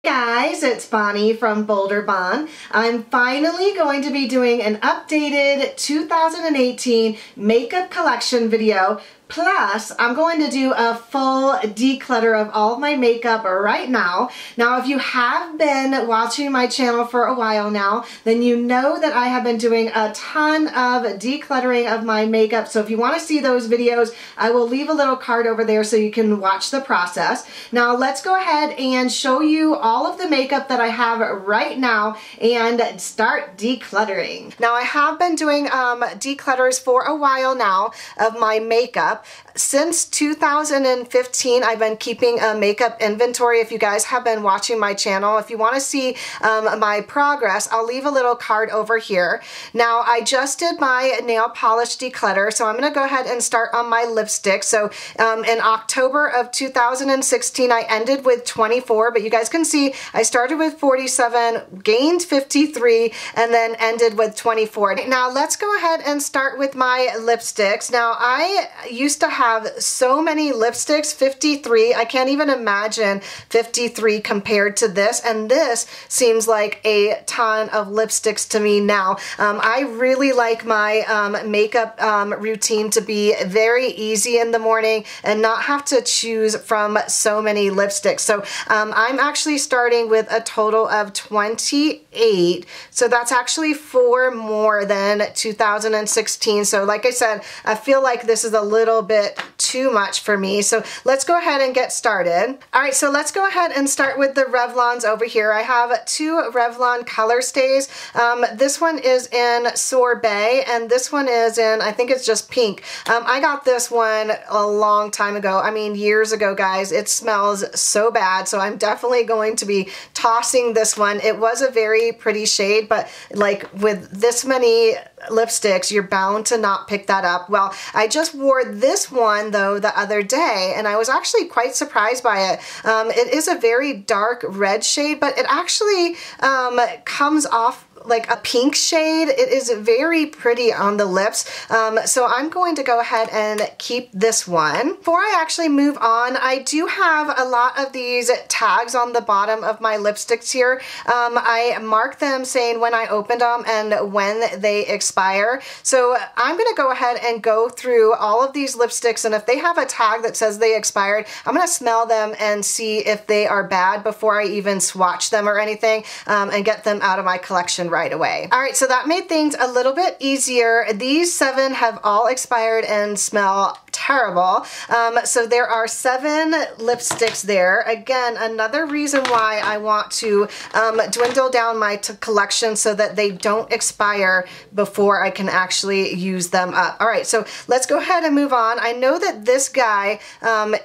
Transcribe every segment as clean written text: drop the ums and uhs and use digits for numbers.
Guys, it's Bonnie from Bolderbon. I'm finally going to be doing an updated 2018 makeup collection video. Plus, I'm going to do a full declutter of all of my makeup right now. Now, if you have been watching my channel for a while now, then you know that I have been doing a ton of decluttering of my makeup. So if you want to see those videos, I will leave a little card over there so you can watch the process. Now, let's go ahead and show you all of the makeup that I have right now and start decluttering. Now, I have been doing declutters for a while now of my makeup. Since 2015, I've been keeping a makeup inventory. If you guys have been watching my channel, if you want to see my progress, I'll leave a little card over here. Now, I just did my nail polish declutter, so I'm going to go ahead and start on my lipstick. So in October of 2016, I ended with 24, but you guys can see I started with 47, gained 53, and then ended with 24. Now, let's go ahead and start with my lipsticks. Now, I used to have so many lipsticks, 53. I can't even imagine 53 compared to this, and this seems like a ton of lipsticks to me now. I really like my makeup routine to be very easy in the morning and not have to choose from so many lipsticks. So I'm actually starting with a total of 28. So that's actually 4 more than 2016. So like I said, I feel like this is a little bit too much for me. So let's go ahead and get started. All right, so let's go ahead and start with the Revlons over here. I have 2 Revlon color stays. This one is in Sorbet and this one is in, I think it's just pink. I got this one a long time ago. I mean, years ago, guys. It smells so bad, so I'm definitely going to be tossing this one. It was a very pretty shade, but like with this many lipsticks, you're bound to not pick that up. Well, I just wore this one though the other day and I was actually quite surprised by it. It is a very dark red shade, but it actually comes off like a pink shade. It is very pretty on the lips. So I'm going to go ahead and keep this one. Before I actually move on, I do have a lot of these tags on the bottom of my lipsticks here. I mark them saying when I opened them and when they expire. So I'm going to go ahead and go through all of these lipsticks, and if they have a tag that says they expired, I'm going to smell them and see if they are bad before I even swatch them or anything, and get them out of my collection right away. All right, so that made things a little bit easier. These 7 have all expired and smell terrible. So there are 7 lipsticks there. Again, another reason why I want to dwindle down my collection so that they don't expire before I can actually use them up. All right, so let's go ahead and move on. I know that this guy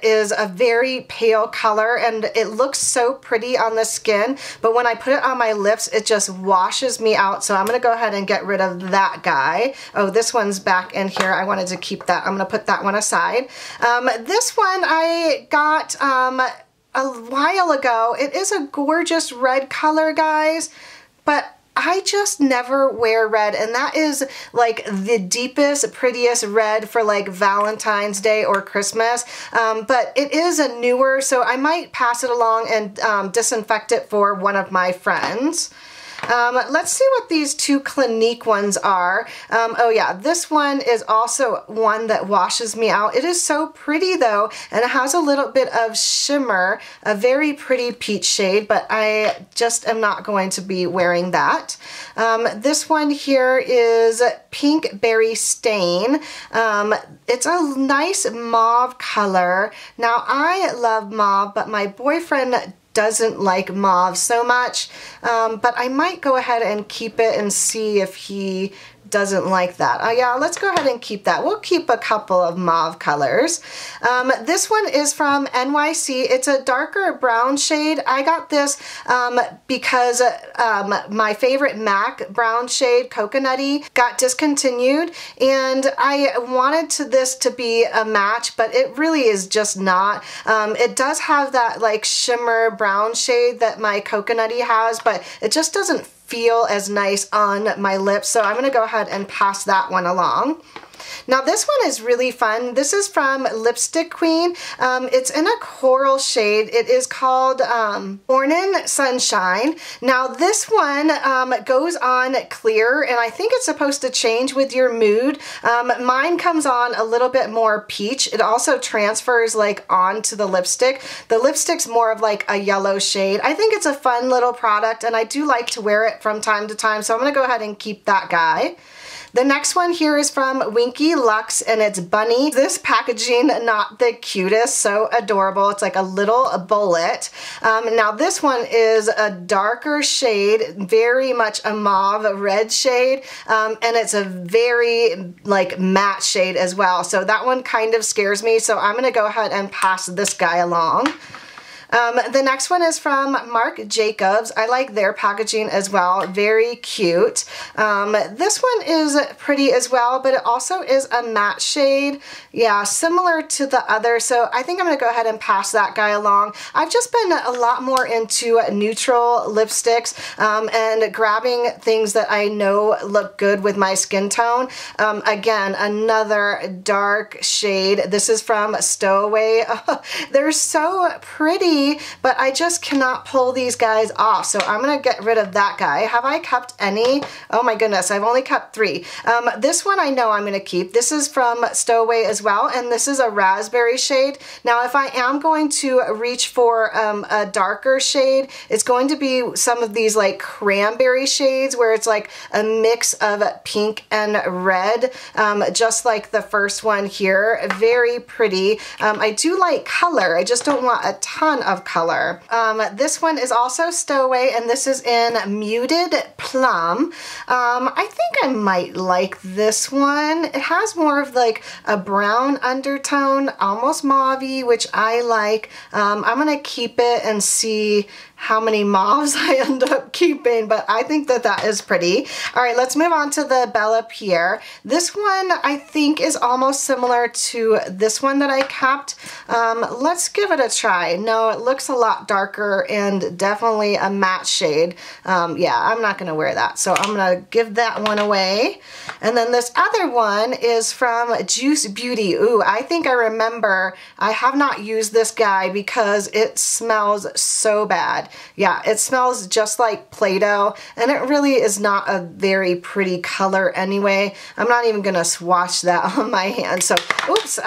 is a very pale color and it looks so pretty on the skin, but when I put it on my lips, it just washes me out. So I'm going to go ahead and get rid of that guy. Oh, this one's back in here. I wanted to keep that. I'm going to put that one aside. This one I got a while ago. It is a gorgeous red color, guys, but I just never wear red, and that is like the deepest, prettiest red for like Valentine's Day or Christmas, but it is a newer, so I might pass it along and disinfect it for one of my friends. Let's see what these 2 Clinique ones are. Oh yeah, this one is also one that washes me out. It is so pretty though, and it has a little bit of shimmer, a very pretty peach shade, but I just am not going to be wearing that. This one here is Pink Berry Stain. It's a nice mauve color. Now, I love mauve, but my boyfriend doesn't like mauve so much, but I might go ahead and keep it and see if he doesn't like that. Yeah, let's go ahead and keep that. We'll keep a couple of mauve colors. This one is from NYC. It's a darker brown shade. I got this because my favorite MAC brown shade, Coconutty, got discontinued, and I wanted this to be a match, but it really is just not. It does have that like shimmer brown shade that my Coconutty has, but it just doesn't feel as nice on my lips, so I'm going to go ahead and pass that one along. Now this one is really fun. This is from Lipstick Queen. It's in a coral shade. It is called Morning Sunshine. Now this one goes on clear, and I think it's supposed to change with your mood. Mine comes on a little bit more peach. It also transfers like onto the lipstick. The lipstick's more of like a yellow shade. I think it's a fun little product, and I do like to wear it from time to time, so I'm gonna go ahead and keep that guy. The next one here is from Winky Lux, and it's Bunny. This packaging, not the cutest, so adorable. It's like a little bullet. Now this one is a darker shade, very much a mauve red shade, and it's a very like matte shade as well. So that one kind of scares me, so I'm gonna go ahead and pass this guy along. The next one is from Marc Jacobs. I like their packaging as well. Very cute. This one is pretty as well, but it also is a matte shade. Yeah, similar to the other, so I think I'm going to go ahead and pass that guy along. I've just been a lot more into neutral lipsticks and grabbing things that I know look good with my skin tone. Again, another dark shade. This is from Stowaway. They're so pretty, but I just cannot pull these guys off, so I'm gonna get rid of that guy. Have I kept any? Oh my goodness, I've only kept 3. This one I know I'm gonna keep. This is from Stowaway as well, and this is a raspberry shade. Now if I am going to reach for a darker shade, it's going to be some of these like cranberry shades where it's like a mix of pink and red, just like the first one here. Very pretty. I do like color, I just don't want a ton of color. This one is also Stowaway, and this is in Muted Plum. I think I might like this one. It has more of like a brown undertone, almost mauve-y, which I like. I'm gonna keep it and see how many mauves I end up keeping, but I think that that is pretty. All right, let's move on to the Bella Pierre. This one I think is almost similar to this one that I kept. Let's give it a try. No, it looks a lot darker and definitely a matte shade. Yeah, I'm not gonna wear that, so I'm gonna give that one away. And then this other one is from Juice Beauty. Ooh, I think I remember, I have not used this guy because it smells so bad. Yeah, it smells just like Play-Doh, and it really is not a very pretty color anyway. I'm not even gonna swatch that on my hand, so oops.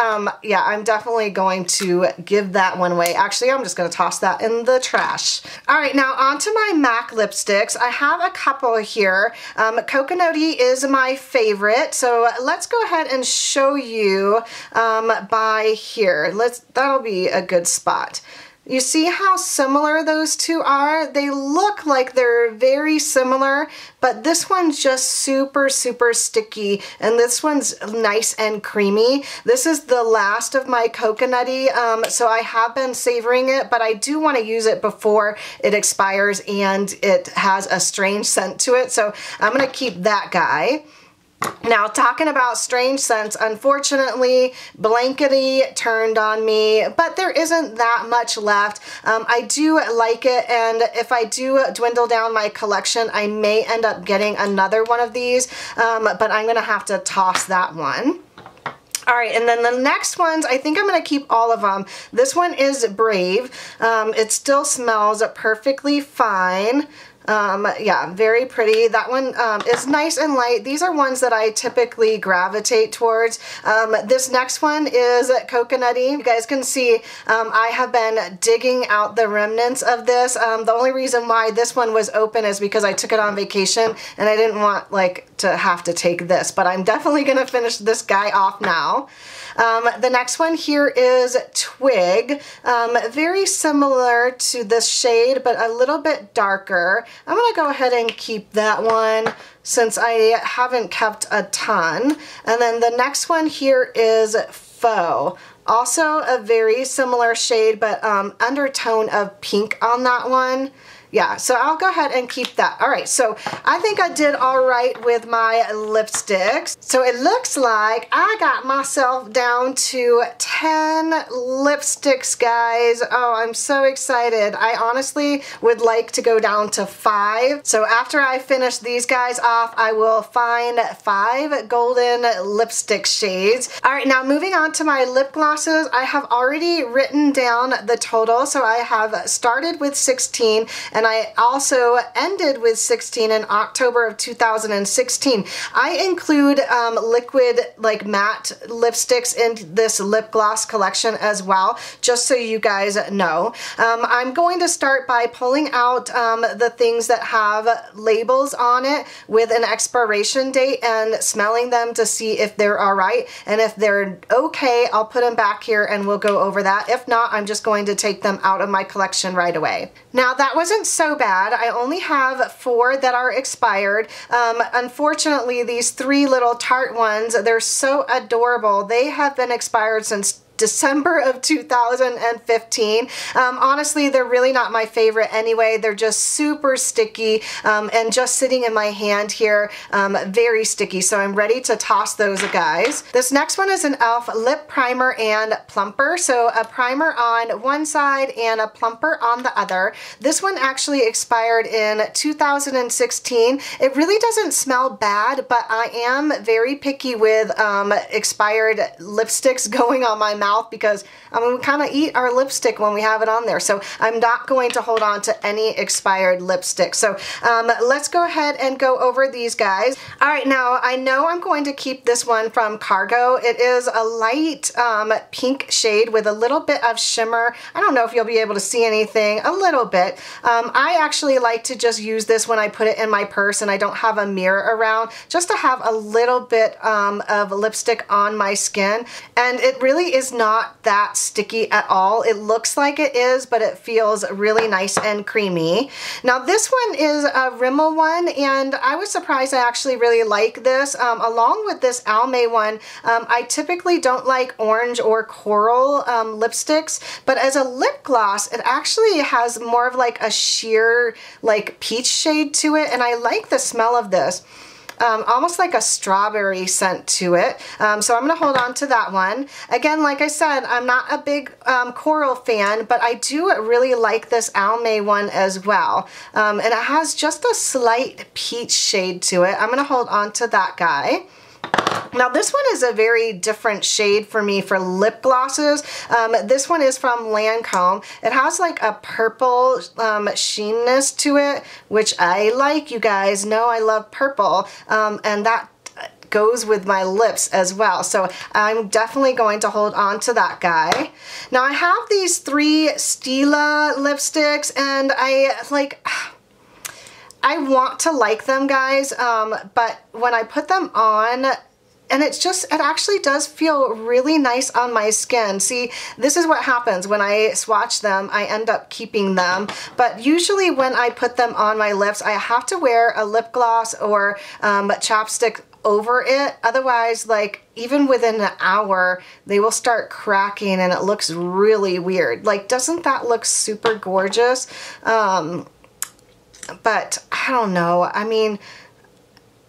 Yeah, I'm definitely going to give that one away. Actually, I'm just gonna toss that in the trash. All right, now onto my MAC lipsticks. I have a couple here. Coconutty is my favorite, so let's go ahead and show you by here. That'll be a good spot. You see how similar those two are? They look like they're very similar, but this one's just super, super sticky, and this one's nice and creamy. This is the last of my Coconutty, so I have been savoring it, but I do want to use it before it expires and it has a strange scent to it, so I'm going to keep that guy. Now, talking about strange scents, unfortunately, Blankety turned on me, but there isn't that much left. I do like it, and if I do dwindle down my collection, I may end up getting another one of these, but I'm going to have to toss that one. All right, and then the next ones, I think I'm going to keep all of them. This one is Brave. It still smells perfectly fine. Yeah, very pretty. That one is nice and light. These are ones that I typically gravitate towards. This next one is Coconutty. You guys can see I have been digging out the remnants of this. The only reason why this one was open is because I took it on vacation and I didn't want to have to take this, but I'm definitely going to finish this guy off now. The next one here is Twig. Very similar to this shade, but a little bit darker. I'm going to go ahead and keep that one since I haven't kept a ton. And then the next one here is Faux. Also a very similar shade, but undertone of pink on that one. Yeah, so I'll go ahead and keep that. All right, so I think I did all right with my lipsticks. So it looks like I got myself down to 10 lipsticks, guys. Oh, I'm so excited. I honestly would like to go down to 5. So after I finish these guys off, I will find 5 golden lipstick shades. All right, now moving on to my lip glosses, I have already written down the total. So I have started with 16 and I also ended with 16 in October of 2016. I include liquid like matte lipsticks in this lip gloss collection as well, just so you guys know. I'm going to start by pulling out the things that have labels on it with an expiration date and smelling them to see if they're all right. And if they're okay, I'll put them back here and we'll go over that. If not, I'm just going to take them out of my collection right away. Now that wasn't so bad. I only have 4 that are expired. Unfortunately, these 3 little tart ones, they're so adorable. They have been expired since December of 2015. Honestly, they're really not my favorite anyway. They're just super sticky and just sitting in my hand here, very sticky. So I'm ready to toss those guys. This next one is an e.l.f. lip primer and plumper. So a primer on one side and a plumper on the other. This one actually expired in 2016. It really doesn't smell bad, but I am very picky with expired lipsticks going on my mouth because I mean, we kind of eat our lipstick when we have it on there. So I'm not going to hold on to any expired lipstick. So let's go ahead and go over these guys. All right, now I know I'm going to keep this one from Cargo. It is a light pink shade with a little bit of shimmer. I don't know if you'll be able to see anything, a little bit. I actually like to just use this when I put it in my purse and I don't have a mirror around, just to have a little bit of lipstick on my skin. And it really is not that sticky at all. It looks like it is, but it feels really nice and creamy. Now this one is a Rimmel one, and I was surprised I actually really like this. Along with this Almay one, I typically don't like orange or coral lipsticks, but as a lip gloss, it actually has more of like a sheer like peach shade to it, and I like the smell of this. Almost like a strawberry scent to it. So I'm going to hold on to that one. Again, like I said, I'm not a big coral fan, but I do really like this Almay one as well. And it has just a slight peach shade to it. I'm going to hold on to that guy. Now this one is a very different shade for me for lip glosses. This one is from Lancome. It has like a purple sheenness to it, which I like. You guys know I love purple, and that goes with my lips as well. So I'm definitely going to hold on to that guy. Now I have these 3 Stila lipsticks, and I want to like them, guys, but when I put them on, and it actually does feel really nice on my skin. See, this is what happens when I swatch them. I end up keeping them. But usually when I put them on my lips, I have to wear a lip gloss or chapstick over it. Otherwise, like, even within an hour, they will start cracking and it looks really weird. Like, doesn't that look super gorgeous? But I don't know. I mean,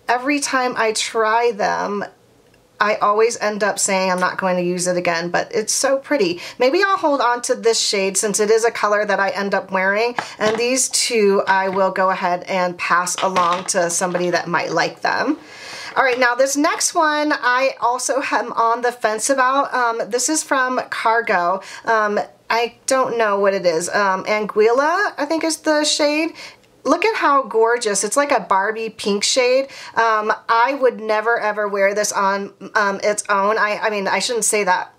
every time I try them, I always end up saying I'm not going to use it again, but it's so pretty. Maybe I'll hold on to this shade since it is a color that I end up wearing, and these 2 I will go ahead and pass along to somebody that might like them. All right, now this next one I also am on the fence about. This is from Cargo. I don't know what it is. Anguilla, I think is the shade. Look at how gorgeous. It's like a Barbie pink shade. I would never ever wear this on its own. I mean, I shouldn't say that.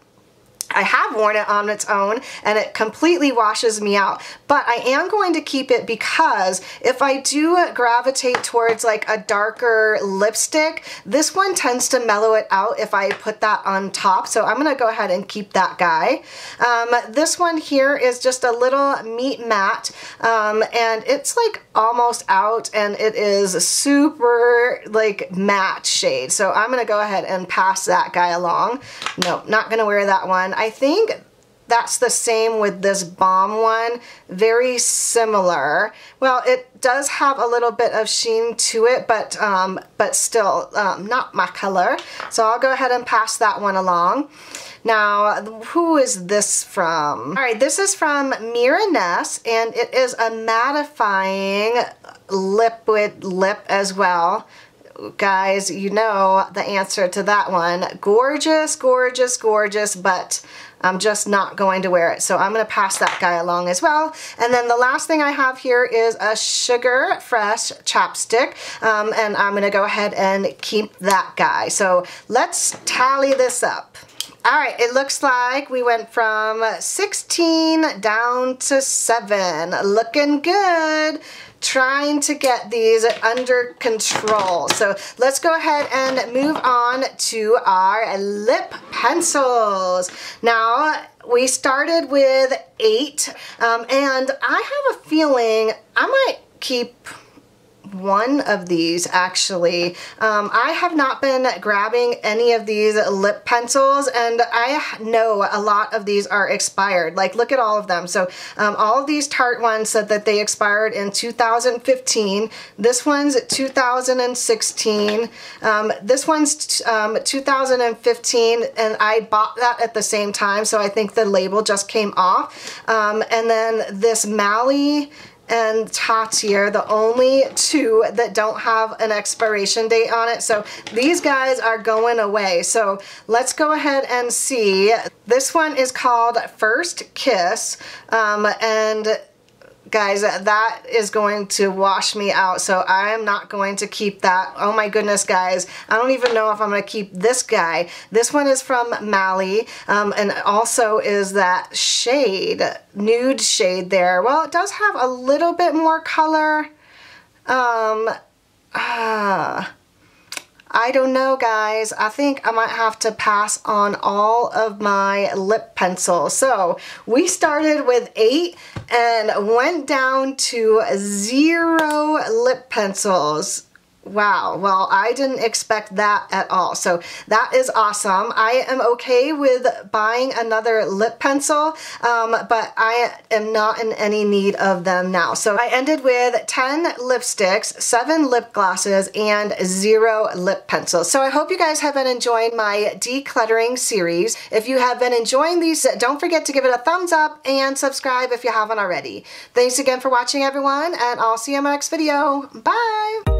I have worn it on its own and it completely washes me out, but I am going to keep it because if I do gravitate towards like a darker lipstick, this one tends to mellow it out if I put that on top. So I'm going to go ahead and keep that guy. This one here is just a little meat matte, and it's like almost out, and it is a super like matte shade. So I'm going to go ahead and pass that guy along. No, not going to wear that one. I think that's the same with this Balm one. Very similar. Well, it does have a little bit of sheen to it, but still not my color. So I'll go ahead and pass that one along. Now, who is this from? All right, this is from Miraness, and it is a mattifying liquid lip as well. Guys, you know the answer to that one. Gorgeous, gorgeous, gorgeous, but I'm just not going to wear it. So I'm going to pass that guy along as well. And then the last thing I have here is a Sugar Fresh chapstick. And I'm going to go ahead and keep that guy. So let's tally this up. All right, it looks like we went from 16 down to 7. Looking good. Trying to get these under control. So let's go ahead and move on to our lip pencils. Now, we started with 8, and I have a feeling I might keep one of these actually. I have not been grabbing any of these lip pencils, and I know a lot of these are expired. Like, look at all of them. So all of these Tarte ones said that they expired in 2015. This one's 2016. This one's 2015, and I bought that at the same time, so I think the label just came off. And then this Mally and Tati are the only two that don't have an expiration date on it. So these guys are going away. So let's go ahead and see. This one is called First Kiss. And guys, that is going to wash me out, so I am not going to keep that. Oh my goodness, guys. I don't even know if I'm going to keep this guy. This one is from Mally, and also is that shade, nude shade there. Well, it does have a little bit more color. I don't know, guys. I think I might have to pass on all of my lip pencils. So we started with 8 and went down to 0 lip pencils. Wow, well, I didn't expect that at all. So that is awesome. I am okay with buying another lip pencil, but I am not in any need of them now. So I ended with 10 lipsticks, 7 lip glosses, and 0 lip pencils. So I hope you guys have been enjoying my decluttering series. If you have been enjoying these, don't forget to give it a thumbs up and subscribe if you haven't already. Thanks again for watching, everyone, and I'll see you in my next video. Bye!